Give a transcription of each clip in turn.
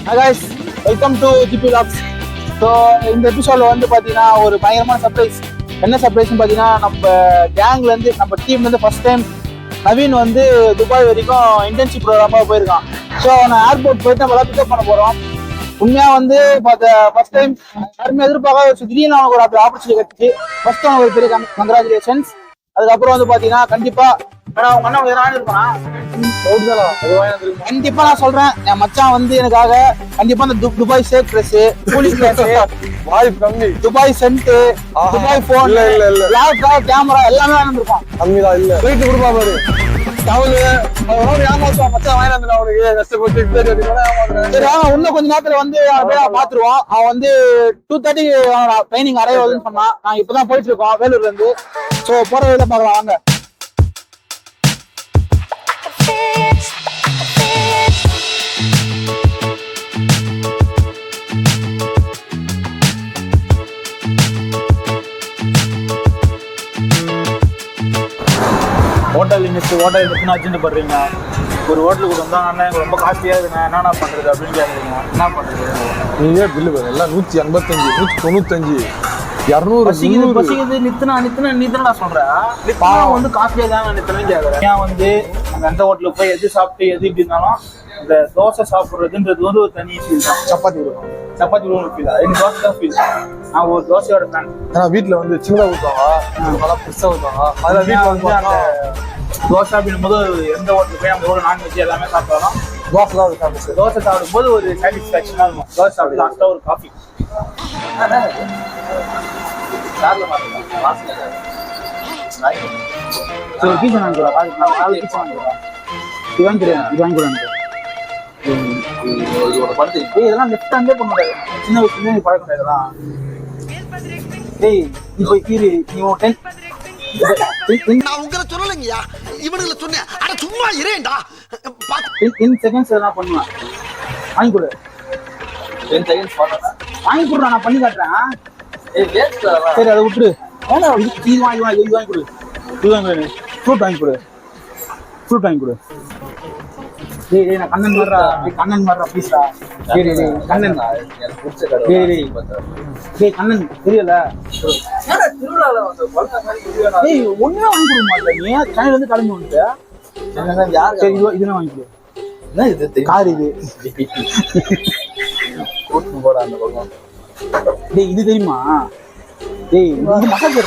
Hi guys, welcome to GP Vlogs. So இந்த எபிசோடில் வந்து பார்த்தீங்கன்னா ஒரு பயங்கரமான சர்ப்ரைஸ். என்ன சர்ப்ரைஸ்னு பார்த்தீங்கன்னா நம்ம கேங்லேருந்து நம்ம டீம்லேருந்து ஃபர்ஸ்ட் டைம் நவீன் வந்து துபாய் வரைக்கும் இன்டர்ன்ஷிப் ப்ரோக்ராமாக போயிருக்கான். ஸோ அவனை ஏர்போர்ட் போயிட்டு நம்ம பிக்கப் பண்ண போகிறோம். உண்மையாக வந்து ஃபர்ஸ்ட் டைம் யாருமே எதிர்பார்க்காத திடீர்னு அவனுக்கு ஒரு ஆப்பர்ச்சுனிட்டி கிடைச்சி ஃபர்ஸ்ட் அவனுக்கு ஒரு பெரிய கங்க்ராச்சுலேஷன்ஸ். அதுக்கப்புறம் வந்து பார்த்தீங்கன்னா கண்டிப்பாக அவங்க அண்ணன் எதிரான இருப்பான். கண்டிப்பா நான் சொல்றேன், என் மச்சான் வந்து எனக்காக கண்டிப்பா இந்த Dubai sheikh dress, cooling glass, Dubai scent, Dubai phone, laptop, camera எல்லாமே வாங்கி இருப்பான். கம்மிதான் இல்ல போயிட்டு கொடுப்பா பாரு. இன்னும் கொஞ்ச நேரத்துல வந்து பாத்துருவான். அவன் வந்து 2:30 ட்ரைனிங் அரைவதுன்னு சொன்னான். நான் இப்பதான் போயிட்டு இருக்கோம் வேலூர்ல இருந்து. சோ போற வழியில பாக்கலாம் வாங்க. ஹோட்டல் இன்னும் அர்ஜென்ட் பண்றீங்க. ஒரு ஹோட்டலுக்கு வந்தா அண்ணன் ரொம்ப காஸ்ட்லியா இருக்குங்க, என்னென்ன பண்றது அப்படின்னு கேட்குறீங்க. என்ன பண்றது? நீங்க பில்லு எல்லாம் 185, 195, 200 பசிக்குது நித்துனா நான் சொல்றேன். வந்து காஸ்ட்லியா தான் நித்தனு கேட்கறேன். ஏன் வந்து நம்ம எந்த ஹோட்டலுக்கு போய் எது சாப்பிட்டு எது இப்படி இருந்தாலும் இந்த தோசை சாப்பிடுறதுன்றது வந்து ஒரு தனி ஃபீல் தான். சப்பாத்தி ஒரு ஃபீல் தான். எனக்கு தோசை தான் ஃபீல். நான் ஒரு தோசையோட ஃபேன். ஏன்னா வீட்டுல வந்து சின்னதா ஊற்றுவாங்க, நல்லா பெருசா ஊற்றுவாங்க. அதில் வீட்டில் வந்து அந்த தோசை அப்படின்னும் போது எந்த ஹோட்டலுக்கு போய் அந்த ஒரு நான்வெஜ் எல்லாமே சாப்பிட்டாலும் தோசை சாப்பிடும்போது ஒரு சாட்டிஸ்ஃபேக்ஷனாக இருக்கும். தோசை சாப்பிட்டு லாஸ்ட்டாக ஒரு காஃபி. சரி பீஸா இதெல்லாம் லெஃப்ட் ஹேண்டே பண்ண முடியாது. சின்ன வயசுல பழக்கம் இதெல்லாம். டேய் இப்போ இரு நீ நான் உங்களை சொல்லலைங்கய்யா, இவனுங்களை சொன்னேன். அட சும்மா இரேண்டா. 10 செகண்ட்ஸ் எல்லாம் பண்ணுவேன். வாங்கி கொடு. 10 செகண்ட்ஸ் வாங்கி கொடுறா, நான் பண்ணி காட்டுறேன். சரி அதை விட்டுரு. இது வாங்கி கொடு. ஃப்ரூட் வாங்கி கொடு. டேய் நான் கண்ணன் மாறா ப்ளீஸ்டா. கண்ணன் தெரியல. டேய் ஒண்ணுமே வாங்கி கொடுக்க மாட்டேன். நீ சென்னையில இருந்து கிளம்பி வந்துட்டு சரி இதெல்லாம் வாங்கி கொடு. என்ன இது கார் இது போட அந்த பக்கம். டேய் இது தெரியுமா? டேய் இது மசாஜ்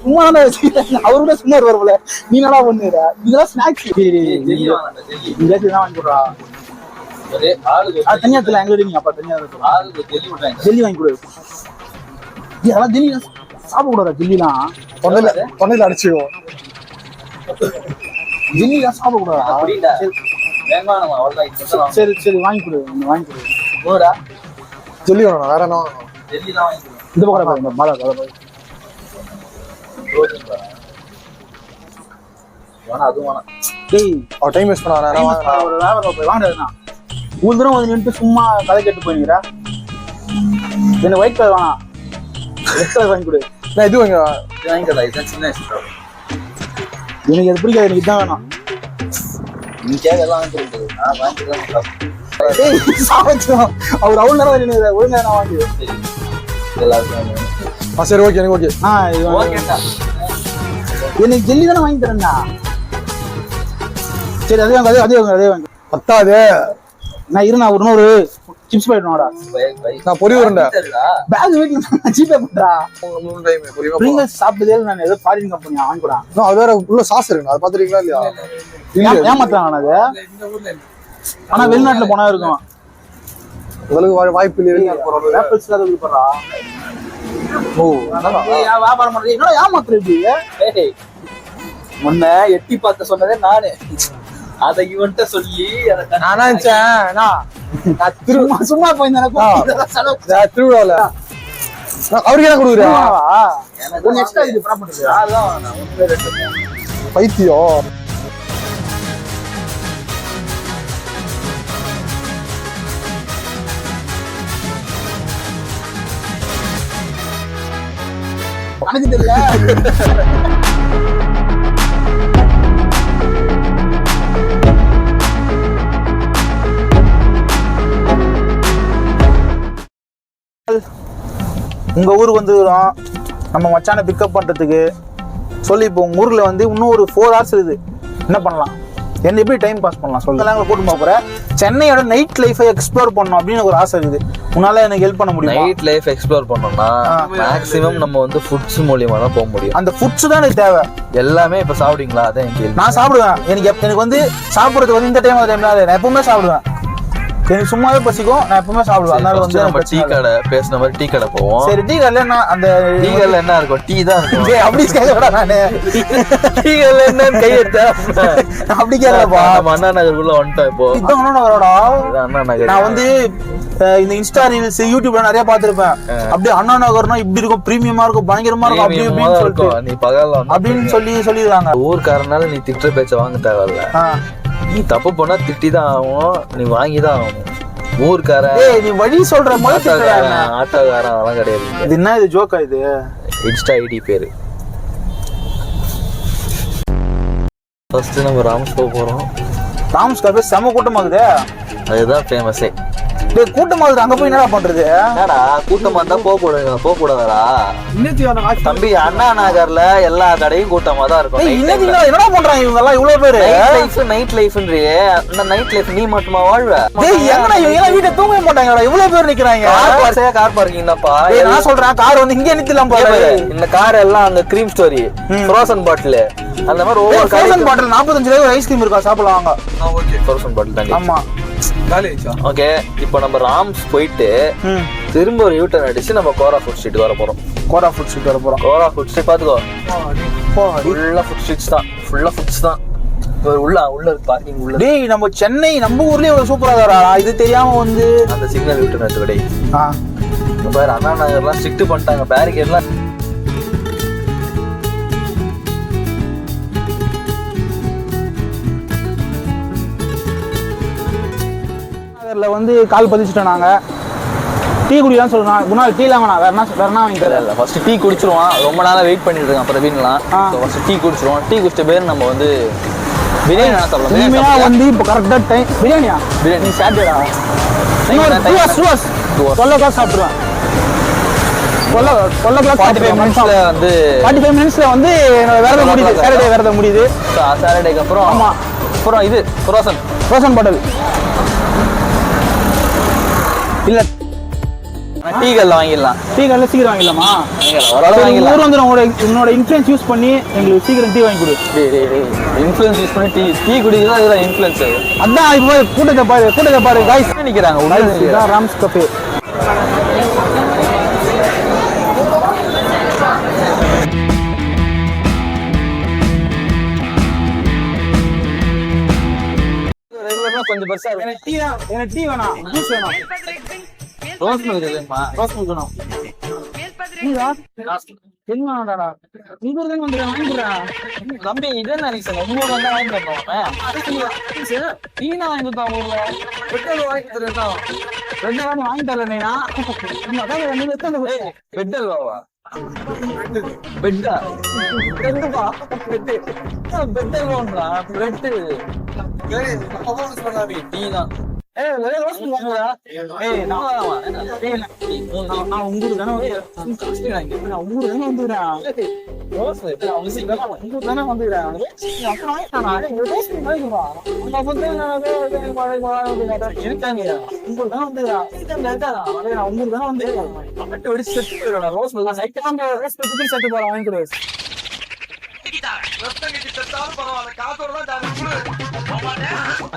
சும்மா அவரோட சும்மா வருவல. நீ நல்லா பண்ணுற இதெல்லாம் ஸ்நாக்ஸ். தான் வாங்கி கொடுறா. தனியாத்துல எங்களுக்கு நீங்க அப்ப தனியா ஜெல்லி வாங்கி கொடு. அதெல்லாம் ஜெல்லி சாப்பிட கூடாதா? ஜெல்லிலாம் தொண்டையில அடிச்சுவோம். ஜெல்லிலாம் சாப்பிட கூடாதா? சரி வாங்கி கொடு. ஜெல்லி வேணும், வேற என்ன இந்த பக்கம் மழை டைம் வேஸ்ட் பண்ண ஒரு தூரம் வந்து நின்று சும்மா கதை கேட்டு போயிருக்கிறா. என்ன ஒயிட் கலர் வேணாம், ரெட் கலர் வாங்கி கொடு. நான் இது வாங்க சின்ன எனக்கு எது பிடிக்காது. எனக்கு இதுதான் வேணும். அவர் அவ்வளவு நேரம் ஒழுங்கா நான் வாங்கி. சரி ஓகே எனக்கு ஓகே. எனக்கு ஜெல்லி தானே வாங்கி தரேன்டா. சரி அதே வாங்க. பத்தாது. நான் ஒரு சிப்ஸ் போயிடுவாடா. நான் பொரி வரேன்டா. பேக் வீட்ல ஜிபே பண்றா. பிரிங்கல்ஸ் சாப்பிட்டதே நான் ஏதோ ஃபாரின் கம்பெனி வாங்கி கூட. அது வேற உள்ள சாஸ் இருக்கு, அது பாத்துறீங்களா இல்லையா? ஏமாத்தாங்க அது. ஆனா வெளிநாட்டுல போனா இருக்கும். உங்களுக்கு வாய்ப்பு இல்லை. ஆப்பிள்ஸ் தான் போடுறா. ஓ வியாபாரம் பண்றது என்னடா ஏமாத்துறது? முன்ன எட்டி பார்த்த சொன்னதே நானு. அத இவன்ட்ட சொல்லி சும்மா போயிருந்தேன் திருவிழால. அவருக்கு என்ன கொடுக்குறா? பைத்தியம். கணக்கு தெரியல. உங்கள் ஊருக்கு வந்துக்கிறோம் நம்ம மச்சானை பிக்கப் பண்ணுறதுக்கு சொல்லி. இப்போ உங்கள் ஊரில் வந்து இன்னும் ஒரு 4 hours இருக்குது. என்ன பண்ணலாம்? என்ன எப்படி டைம் பாஸ் பண்ணலாம் சொல்லுங்க. கூட்டு போகிறேன் சென்னையோட நைட் லைஃபை எக்ஸ்ப்ளோர் பண்ணணும் அப்படின்னு ஒரு ஆசை இருக்குது. உன்னால எனக்கு ஹெல்ப் பண்ண முடியும்? நைட் லைஃப் எக்ஸ்ப்ளோர் பண்ணோம்னா மேக்ஸிமம் நம்ம வந்து ஃபுட்ஸ் மூலியமா தான் போக முடியும். அந்த ஃபுட்ஸ் தான் எனக்கு தேவை. எல்லாமே இப்ப சாப்பிடுவீங்களா? அதான் எனக்கு நான் சாப்பிடுவேன். எனக்கு வந்து சாப்பிடுறது வந்து இந்த டைம்ல நான் எப்பவுமே சாப்பிடுவேன். எனக்கு சும்மாவே பசிக்கும், நான் எப்பவுமே சாப்பிடுவேன். அதனால வந்து நம்ம டீ கடை பேசுன மாதிரி டீ கடை போவோம். சரி, டீ கடையில நான் அந்த டீ கடையில என்ன இருக்கும்? டீ தான் இருக்கும். அப்படி கேட்கறா நானு. டீ கடையில என்னன்னு கையெடுத்த அப்படி கேட்கலப்பா. நம்ம அண்ணா நகருக்குள்ள வந்துட்டோம். இப்போ இதான் அண்ணா நகரோட அண்ணா நகர். நான் வந்து இந்த இன்ஸ்டா ரீல்ஸ் யூடியூப்ல நிறைய பாத்துருப்பேன். அப்படியே அண்ணா நகர்னா இப்படி இருக்கும், பிரீமியமா இருக்கும், பயங்கரமா இருக்கும், அப்படி இப்படின்னு சொல்லிட்டு நீ பகல்ல அப்படின்னு சொல்லிடுறாங்க. ஊர்க்காரனால நீ திட்டுற பேச்ச வாங்க தேவையில்ல. நீ தப்பு பண்ணா திட்டி தான் ஆகும், நீ வாங்கி தான் ஆகணும். ஊர்க்கார நீ வழி சொல்ற ஆட்டோக்காரன் அதெல்லாம் கிடையாது. இது என்ன இது ஜோக்கா? இது இன்ஸ்டா ஐடி பேரு. ஃபர்ஸ்ட் நம்ம ராம்ஸ் போறோம். ராம்ஸ் கபே செம கூட்டமாகுது. அதுதான் ஃபேமஸே. கூட்டமாகுது. அங்க போய் என்னடா பண்றது? என்னடா கூட்டமா இருந்தா போக கூடாதா தம்பி? அண்ணா நகர்ல எல்லா கடையும் கூட்டமா தான் இருக்கும். என்னடா பண்றாங்க இவங்க எல்லாம் இவ்வளவு பேரு? நைட் லைஃப்ன்றியே. அந்த நைட் லைஃப் நீ மட்டுமா வாழ்வ? எங்கடா இவங்க வீட்டை தூங்க மாட்டாங்கடா, இவ்வளவு பேர் நிக்கிறாங்க. கார் பார்க்கிங் தான்ப்பா. நான் சொல்றேன் கார் வந்து இங்க நிறுத்தலாம் பாரு. இந்த கார் எல்லாம் அங்க கிரீம் ஸ்டோரி ஃப்ரோசன் பாட்டில் அந்த மாதிரி ஒவ்வொரு ஃப்ரோசன் பாட்டில் 45 ரூபாய் ஐஸ்கிரீம் இருக்கா, சாப்பிடலாம் வாங்க. ஓகே, ஃப்ரோசன் பாட்டில் தான். ஆமா. ஓகே, இப்போ நம்ம ராம்ஸ் போயிட்டு திரும்ப ஒரு யூட்டர்ன் அடிச்சு நம்ம கோரா ஃபுட் ஸ்ட்ரீட் வர போறோம். கோரா ஃபுட் ஸ்ட்ரீட் பாத்துக்கோ. ஃபுல்லா ஃபுட் ஸ்ட்ரீட்ஸ் தான், ஃபுல்லா ஃபுட்ஸ் தான். உள்ள இருக்கு பார்க்கிங் உள்ள. டேய் நம்ம சென்னை நம்ம ஊர்லயே இவ்வளவு சூப்பரா தாரா. இது தெரியாம வந்து அந்த சிக்னல் யூட்டர்ன் எடுத்து கடை. பாரு அண்ணா நகர்லாம் ஸ்ட்ரிக்ட் பண்ணிட்டாங்க, பேரிகேட்லாம். வந்து கால் பதிச்சுட்டோம். நாங்க டீ குடிக்கலாம் சொல்றோம். குணால் டீ இல்லாம வேற என்ன வாங்கி தரல. ஃபர்ஸ்ட் டீ குடிச்சிருவான். ரொம்ப நாளா வெயிட் பண்ணிட்டு இருக்கான் பிரவீன்லாம். ஃபர்ஸ்ட் டீ குடிச்சிருவோம். டீ குடிச்ச பேர் நம்ம வந்து பிரியாணி சாப்பிடலாம். வந்து இப்போ கரெக்டா டைம் பிரியாணியா? பிரியாணி சாப்பிடுடா. 12 o'clock சாப்பிடுவேன். 12 o'clock 45 minutesல வந்து விரதம் முடியுது. சாட்டர்டே விரதம் முடியுது. சாட்டர்டேக்கு அப்புறம் ஆமா. அப்புறம் இது ஃப்ரோசன் பாட்டில் இல்ல. டீ கல்ல வாங்கிடலாம். டீ கல்ல சீக்கிரம் வாங்கிடலாமா? வாங்கிடலாம். வந்து உன்னோட இன்ஃப்ளூயன்ஸ் யூஸ் பண்ணி எங்களுக்கு சீக்கிரம் டீ வாங்கி கொடு. இன்ஃப்ளூயன்ஸ் யூஸ் பண்ணி டீ குடிக்கிறதா இதுதான் இன்ஃப்ளூயன்ஸ். அதான் இப்போ கூட்டத்தை பாரு गाइस நிக்கிறாங்க. உள்ள ராம்ஸ் கஃபே. கொஞ்சம் பெருசா எனக்கு டீ வேணாம், ஜூஸ் வேணும். ரோஸ் மில்க் இல்லையா? ரோஸ் மில்க் வேணும். என்னடா உங்க ஊர்ல வந்து வாங்கிடுறா தம்பி. இதே நினைச்சு உங்க வந்து வாங்கி தரணும். டீ நான் வாங்கி கொடுத்தா ஊர்ல பெட்ரோல் வாங்கி தரேன். 2 வாரம் வாங்கி தரலா? பெட் அல்வாவா? பெட்டா? பெட்டுப்பா. பெட் அல்வான்றா. பெட் டீ தான். நான் உங்களுக்கு தானே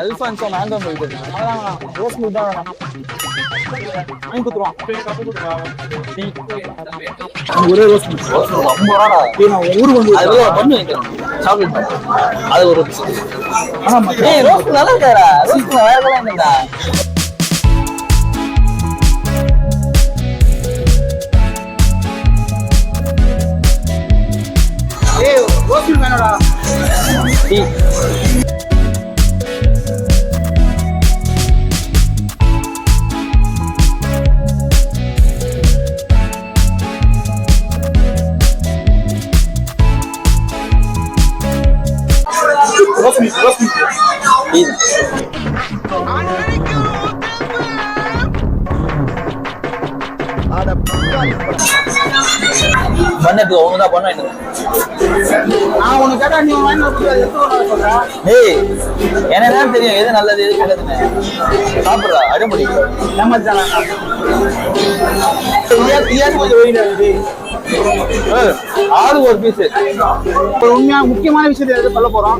Alphonso mango milk rose milk தான் வாங்கி கொடுத்துருவான். ஒரே ரோஸ் மில்க் ஊருக்கு வந்து சாக்லேட் அது ஒரு ரோஸ் நல்லா இருக்காரா? ரோஸ் நல்லா இருந்தா ரோஸ் மில்க் வேணாடா. டீ பண்ணது ஒண்ணுதான் பண்ண எனக்கு. நான் உனக்கு கேட்டா நீ வாங்கி சொல்றேன். ஏய் எனக்கு தெரியும் எது நல்லது எது கெட்டதுன்னு. சாப்பிடுறா அடிப்படி நம்ம ஆறு ஒரு பீஸ். உண்மையா முக்கியமான விஷயத்தை எது சொல்ல போறோம்.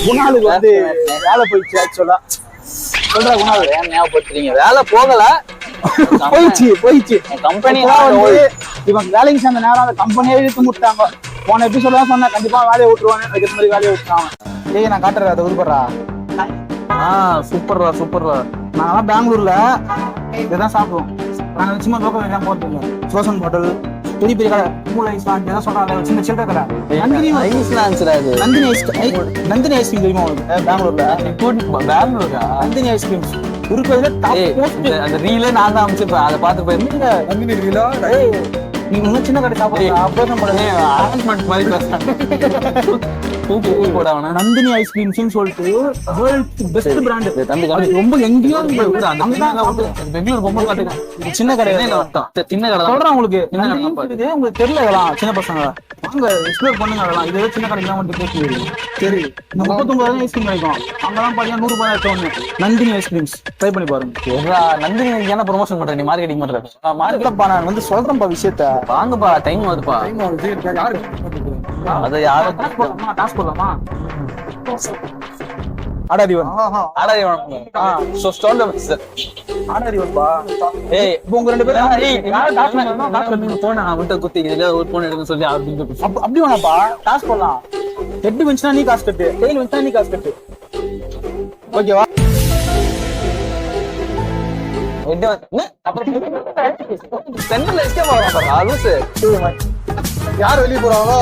குணாலுக்கு வந்து வேலை போயிடுச்சு ஆக்சுவலா. சொல்ற குணாலு ஏன் ஞாபகப்படுத்துறீங்க? வேலை போகல, போயிடுச்சு கம்பெனி வந்து இவங்க வேலைக்கு சேர்ந்த நேரம் அந்த கம்பெனியே இழுத்து முட்டாங்க. போன எபிசோட தான் சொன்னேன் கண்டிப்பா வேலையை விட்டுருவாங்க. அதுக்கு மாதிரி வேலையை விட்டுறாங்க. ஏய் நான் காட்டுறேன் அதை உருப்படுறா. சூப்பர்ரா சூப்பர்ரா. நாங்களாம் பெங்களூர்ல இதுதான் சாப்பிடுவோம். நாங்க நிச்சயமா லோக்கல் எல்லாம் போறது ஃப்ரோசன் பாட்டில் பெரிய பெரிய கடை மூளை ஐஸ் எல்லாம் சொல்றாங்க. சின்ன சில்லற கடை நந்தினி நந்தினி ஐஸ்கிரீம் தெரியுமா உங்களுக்கு? பெங்களூர்ல பெங்களூரா நந்தினி ஐஸ்கிரீம் இருக்கிறதுல அந்த ரீலே நான் தான் அமைச்சிருப்பேன். அதை பார்த்து போயிருந்தீங்க. நந்தினி ரீலா? நீங்க இன்னும் சின்ன கடை சாப்பிடுறீங்க. அரேஞ்ச்மெண்ட் மாதிரி போடாவனா நந்தினி ஐஸ்கிரீம்ஸ் சொல்லிட்டு வேர்ல்ட் பெஸ்ட் பிராண்ட். தம்பி ரொம்ப எங்கேயோ பெங்களூர் ரொம்ப காட்டுங்க. சின்ன கடை சின்ன கடை சொல்றேன் உங்களுக்கு. சின்ன உங்களுக்கு தெரியல இதெல்லாம் சின்ன பசங்க வாங்க எக்ஸ்ப்ளோர் பண்ணுங்க. அதெல்லாம் இதே சின்ன கடைக்கு தான் மட்டும் பேசி சரி 39 ஐஸ்கிரீம் கிடைக்கும். அங்கெல்லாம் பாத்தீங்கன்னா 100 ரூபாய் எடுத்தோன்னு நந்தினி ஐஸ்கிரீம்ஸ் ட்ரை பண்ணி பாருங்க. நந்தினி என்ன ப்ரொமோஷன் பண்ற? நீ மார்க்கெட்டிங் பண்ற? மார்க்கெட்லப்பா நான் வந்து சொல்றேன்ப்பா விஷயத்த. வாங்கப்பா டைம் வருதுப்பா. அதை யாரும் டாஸ் போடலாமா? ஆடாதிவன் ஆடாதிவன்பா. ஏய் உங்க ரெண்டு பேரும் போன அவன்கிட்ட குத்தி இதுல ஒரு போன் எடுக்க சொல்லி அப்படி வேணாப்பா. டாஸ் போடலாம். ஹெட் வந்துச்சுன்னா நீ காசு கட்டு, டெய்ல் வந்துச்சுன்னா நீ காசு கட்டு. ஓகேவா? யார் வெளியே போறாங்களோ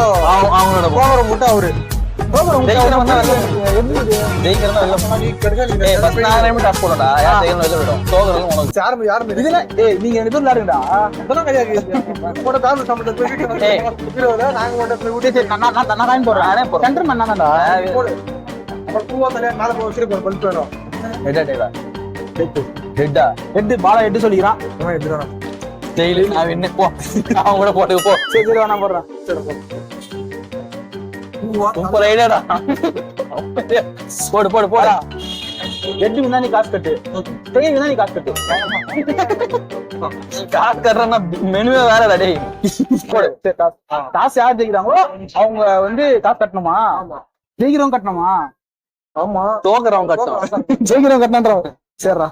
அவங்களோட போகிற முட்டை அவரு நீங்க ரெண்டு பேரும் விளையாடுங்கடா. பாலா எட்டு சொல்லிக்கிறான். அவன் கூட போட்டு போ. சரி வேணா போடுறான். சூப்பர் ஐடியாடா. போடு போடு போடா. எட்டு வினா நீ காசு கட்டு, டெய்லி வினா நீ காசு கட்டு. காசு கட்டுறா மெனுவே வேற டேய். காசு யார் ஜெயிக்கிறாங்களோ அவங்க வந்து காசு கட்டணுமா? ஜெயிக்கிறவங்க கட்டணுமா? ஆமா தோக்குறவங்க கட்டணும். ஜெயிக்கிறவங்க கட்டணும்ன்றவங்க. சரிடா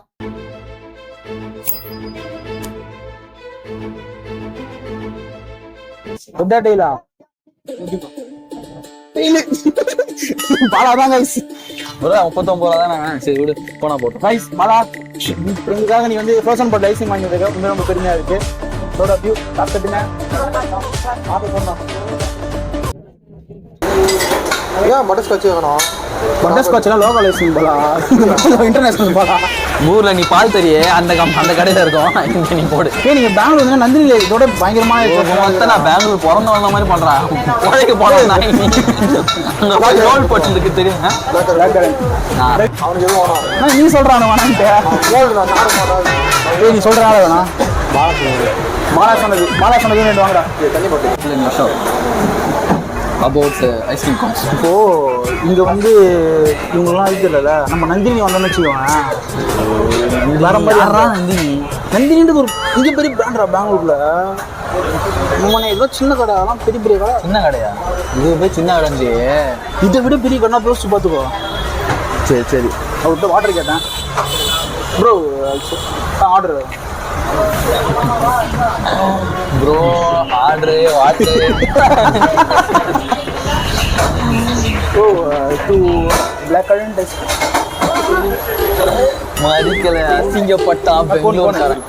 டெய்லா பாலாதான் கைஸ். 39 தானே. சரி விடு போனா போட்டோம். கைஸ் பாலா எங்களுக்காக நீ வந்து ஃப்ரோசன் பாட்டில் ஐசிங் வாங்கி வந்திருக்க. உண்மையில ரொம்ப பெருமையா இருக்கு. அதோட வியூ காத்துட்டுங்க பட்டர்ஸ்காட்ச் வேணும். பட்டர்ஸ்காட்ச்லாம் லோக்கல் ஐசிங் பாலா, இன்டர்நேஷனல் பாலா. ஊர்ல நீ பால் தெரியே அந்த கடையில இருக்கும். நீ போடு. நீங்க பெங்களூர் நந்தினி இதோட பயங்கரமா நான் பெங்களூர் பிறந்த வந்த மாதிரி பண்றேன். உடைக்கு போனேன் போட்டு தெரியும். நீ சொல்றானு வேணான்ட்டு நீ சொல்றான வேணா. பாலா சொன்னது ரெண்டு வாங்கடா. தண்ணி போட்டு அபவுட் ஐஸ்கிரீம் கான்ஸ். இப்போ இங்க வந்து இவங்கெல்லாம் இது இல்லைல்ல, நம்ம நந்தினி வந்தோம்னு வச்சுக்கோங்க. வேற மாதிரி நந்தினின்றது ஒரு மிக பெரிய பிராண்டா பெங்களூர்ல. நம்ம ஏதோ சின்ன கடை, அதெல்லாம் பெரிய பெரிய கடை. சின்ன கடையா? இது போய் சின்ன கடை. இதை விட பெரிய கடை யோசிச்சு பார்த்துக்கோ. சரி சரி. அவர்கிட்ட வாட்டர் கேட்டேன். Bro order bro order water. Two blackcurrant மதிக்கல அசிங்கப்பட்டா பெங்களூர்காரன்.